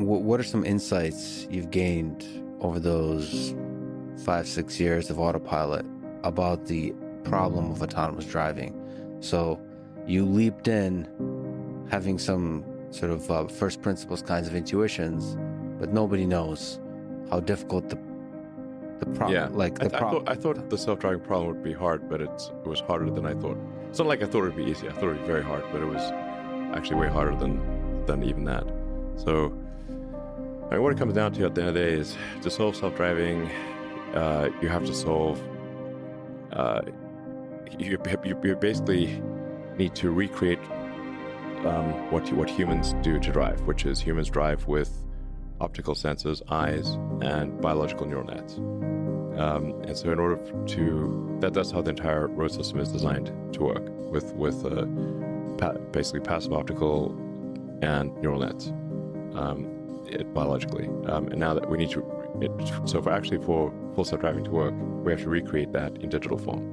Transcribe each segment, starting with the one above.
what are some insights you've gained over those 5-6 years of autopilot about the problem of autonomous driving? So you leaped in having some sort of first principles kinds of intuitions, but nobody knows how difficult the problem, I thought the self-driving problem would be hard, but it was harder than I thought. It's not like I thought it would be easy. I thought it would be very hard, but it was actually way harder than even that. So, I mean, what it comes down to at the end of the day is to solve self-driving, you have to solve. You basically need to recreate what humans do to drive, which is humans drive with optical sensors, eyes, and biological neural nets. And so in order to, that's how the entire road system is designed to work, with basically passive optical and neural nets, biologically. And now that we need to, for full self-driving to work, we have to recreate that in digital form.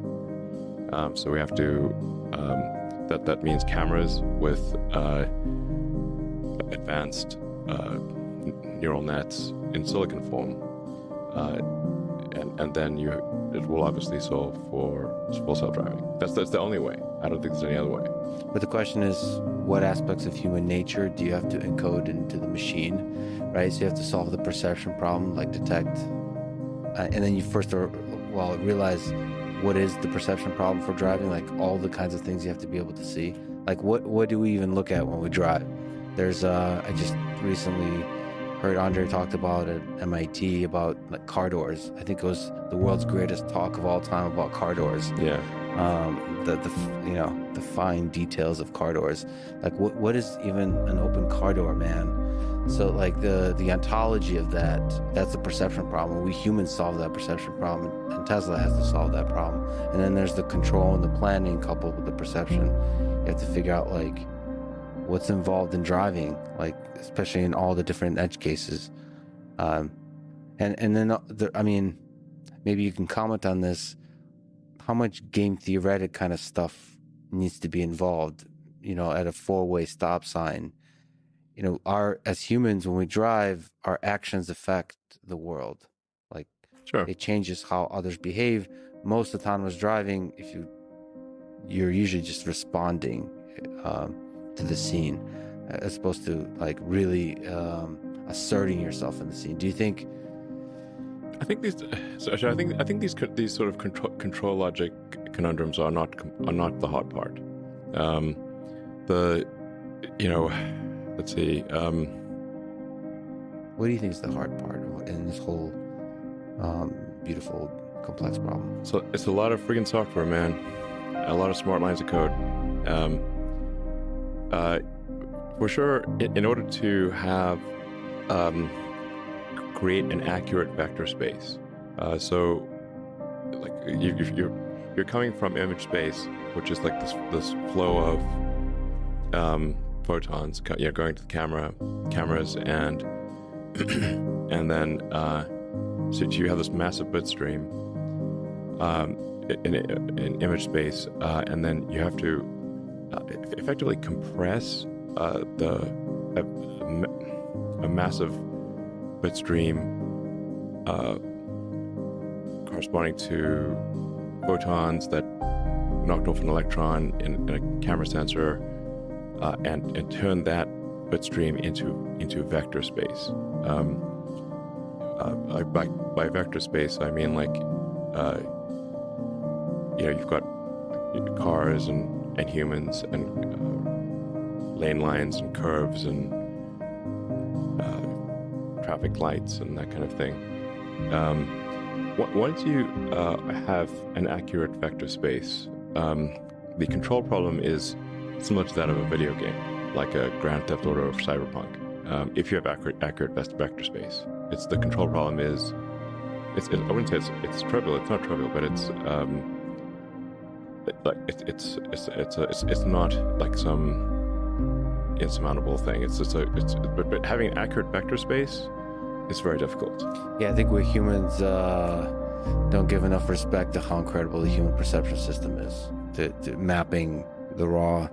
So we have to, that means cameras with advanced neural nets in silicon form, and then it will obviously solve for full self-driving. That's the only way. I don't think there's any other way. But the question is, what aspects of human nature do you have to encode into the machine, right? So you have to solve the perception problem, like detect, and then you first realize what is the perception problem for driving, like all the kinds of things you have to be able to see. Like what do we even look at when we drive? There's I just recently heard Andre talked about at MIT about like car doors. I think it was the world's greatest talk of all time about car doors. Yeah. The fine details of car doors. Like what is even an open car door, man? So like the ontology of that's the perception problem. We humans solve that perception problem, and Tesla has to solve that problem. And then there's the control and the planning coupled with the perception. You have to figure out like what's involved in driving, like especially in all the different edge cases. And then I mean, maybe you can comment on this. How much game theoretic kind of stuff needs to be involved, at a 4-way stop sign? As humans, when we drive, our actions affect the world. Like, sure, it changes how others behave. Most autonomous driving, you're usually just responding to the scene, as opposed to like really asserting yourself in the scene. Do you think? I think these sort of control logic conundrums are not the hard part. Let's see. What do you think is the hard part in this whole beautiful, complex problem? So it's a lot of friggin' software, man. A lot of smart lines of code. For sure, in order to have create an accurate vector space. So, like you're coming from image space, which is like this flow of photons, going to the cameras, and and then so you have this massive bit stream in image space, and then you have to effectively compress a massive bit stream corresponding to photons that knocked off an electron in a camera sensor, and turn that bit stream into vector space. By vector space, I mean like you've got cars and humans and lane lines and curves and traffic lights and that kind of thing. Once you have an accurate vector space, the control problem is similar to that of a video game, like a Grand Theft Auto or Cyberpunk. If you have accurate vector space, the control problem is, I wouldn't say it's trivial. It's not trivial, but it's not like some insurmountable thing. But having an accurate vector space is very difficult. Yeah, I think we humans don't give enough respect to how incredible the human perception system is, to mapping the raw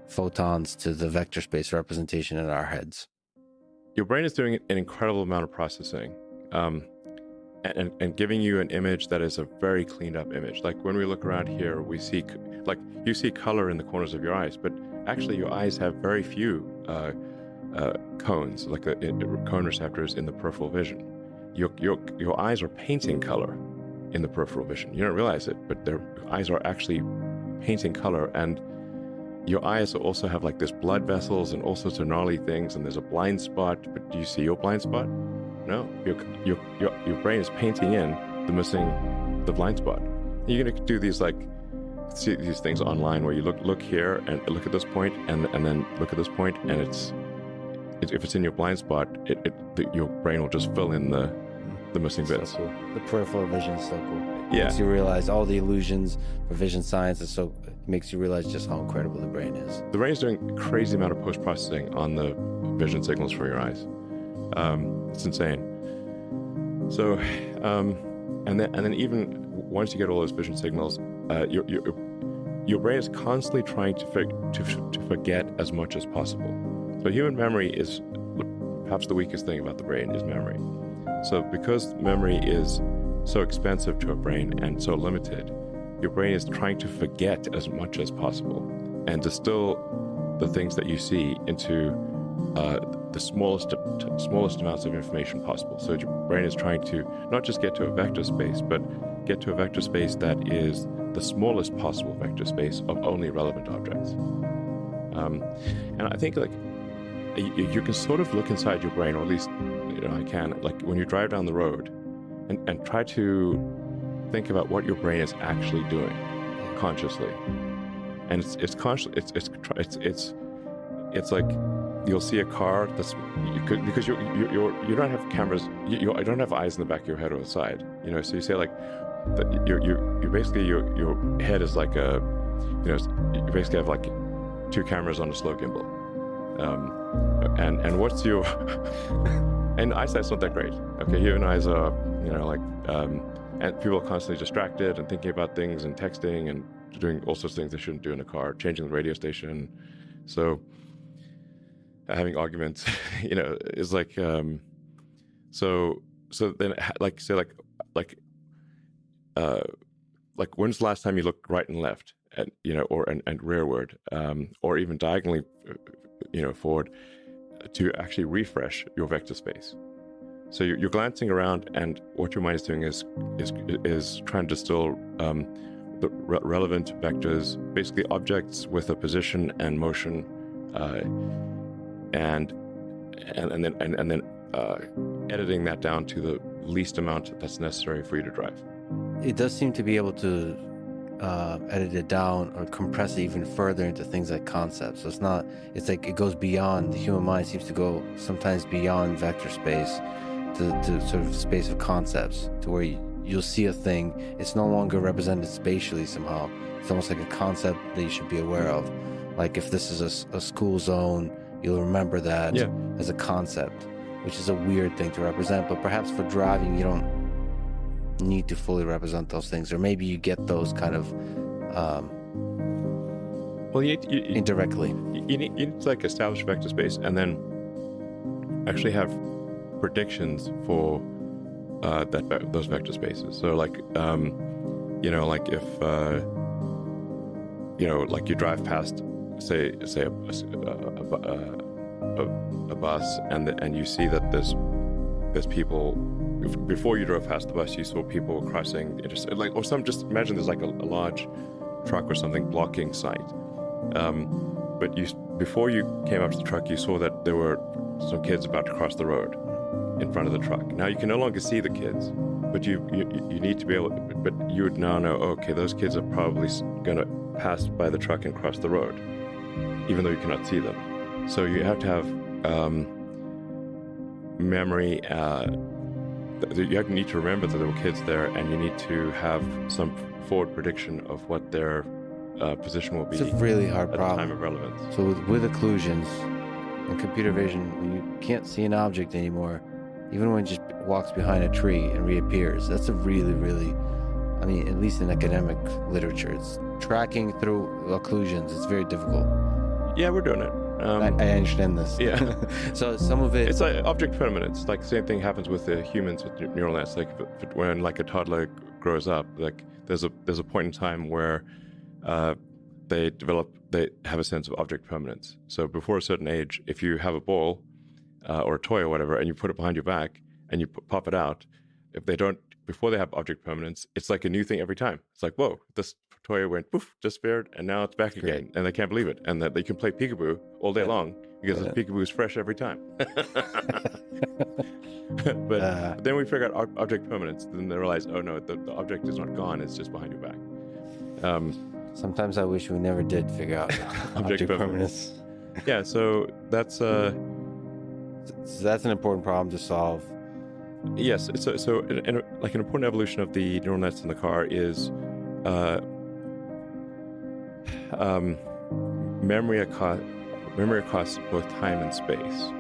photons to the vector space representation in our heads. your brain is doing an incredible amount of processing, and giving you an image that is a very cleaned up image. Like when we look around here, we see, like you see color in the corners of your eyes, but actually your eyes have very few cones, like cone receptors in the peripheral vision. Your eyes are painting color in the peripheral vision. You don't realize it, but your eyes are actually painting color, and your eyes also have like this blood vessels and all sorts of gnarly things, and there's a blind spot. But do you see your blind spot? No. Your brain is painting in the blind spot. You're gonna do these see these things online where you look here and look at this point, and then look at this point, and if it's in your blind spot, your brain will just fill in the missing bits. So cool. The peripheral vision is so cool. Yeah. It makes you realize all the illusions for vision science it makes you realize just how incredible the brain is. The brain is doing a crazy amount of post-processing on the vision signals from your eyes. It's insane. So, and then even once you get all those vision signals, your brain is constantly trying to forget as much as possible. So human memory is perhaps the weakest thing about the brain is memory. So because memory is so expensive to a brain and so limited, your brain is trying to forget as much as possible and distill the things that you see into the smallest amounts of information possible. So your brain is trying to not just get to a vector space, but get to a vector space that is the smallest possible vector space of only relevant objects. And I think you can sort of look inside your brain, or at least I can, like when you drive down the road and try to think about what your brain is actually doing consciously. And it's like you'll see a car because you don't have cameras, you don't have eyes in the back of your head or the side, so you say like you basically your head is like you basically have like two cameras on a slow gimbal, and what's your and eyesight's not that great. Okay, human eyes are and people are constantly distracted and thinking about things and texting and doing all sorts of things they shouldn't do in a car, changing the radio station. So having arguments, is like so then when's the last time you looked right and left and and rearward, or even diagonally forward to actually refresh your vector space? So you're glancing around, and what your mind is doing is trying to distill the relevant vectors, basically objects with a position and motion, and then editing that down to the least amount that's necessary for you to drive. It does seem to be able to edit it down or compress it even further into things like concepts. So it's like it goes beyond, the human mind seems to go sometimes beyond vector space to sort of space of concepts, to where you'll see a thing, it's no longer represented spatially somehow. It's almost like a concept that you should be aware of. Like if this is a school zone, you'll remember that as a concept, which is a weird thing to represent, but perhaps for driving you don't need to fully represent those things, or maybe you get those kind of indirectly. You need to like establish vector space and then actually have predictions for those vector spaces. So like like if like you drive past say a bus and you see that there's people. Before you drove past the bus, you saw people crossing, just imagine there's like a large truck or something blocking sight. But before you came up to the truck, you saw that there were some kids about to cross the road in front of the truck. Now you can no longer see the kids, but you need to be able. But you would now know, okay, those kids are probably going to pass by the truck and cross the road, even though you cannot see them. So you have to have memory. You need to remember that there were kids there, and you need to have some forward prediction of what their position will be. It's a really hard problem. At the time of relevance. So with occlusions and computer vision, when you can't see an object anymore, even when it just walks behind a tree and reappears, that's a really, really, at least in academic literature, it's tracking through occlusions. It's very difficult. Yeah, we're doing it. I understand this. Yeah. So some of it, It's like object permanence. Like the same thing happens with the humans with neural nets. Like when like a toddler grows up, like there's a point in time where they have a sense of object permanence. So before a certain age, if you have a ball or a toy or whatever, and you put it behind your back and you pop it out, if they don't, before they have object permanence, it's like a new thing every time. It's like, whoa, this toy went poof, disappeared, and now it's back again, and they can't believe it. And that they can play peekaboo all day long because the peekaboo is fresh every time. But then we figure out object permanence. Then they realize, oh no, the object is not gone; it's just behind your back. Sometimes I wish we never did figure out object permanence. Yeah, so that's So that's an important problem to solve. yes. Like an important evolution of the neural nets in the car is memory across both time and space.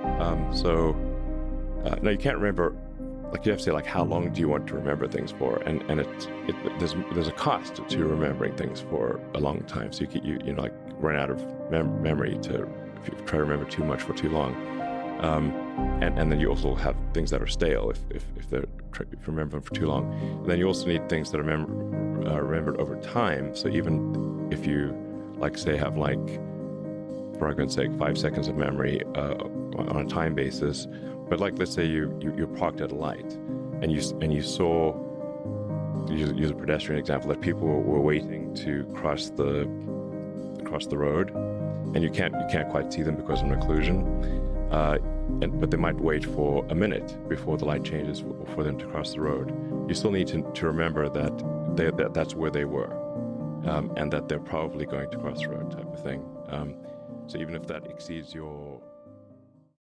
Now you can't remember. Like you have to say, like, how long do you want to remember things for? And there's a cost to remembering things for a long time. So you like run out of memory if you try to remember too much for too long. And then you also have things that are stale if you remember them for too long. And then you also need things that are remembered over time. So even if you, like, say, have, like, for argument's sake, 5 seconds of memory on a time basis, but, like, let's say you're parked at a light and you saw, use a pedestrian example, that people were waiting to cross the road, and you can't quite see them because of an occlusion. But they might wait for a minute before the light changes for them to cross the road. You still need to remember that that's where they were, and that they're probably going to cross the road, type of thing. So even if that exceeds your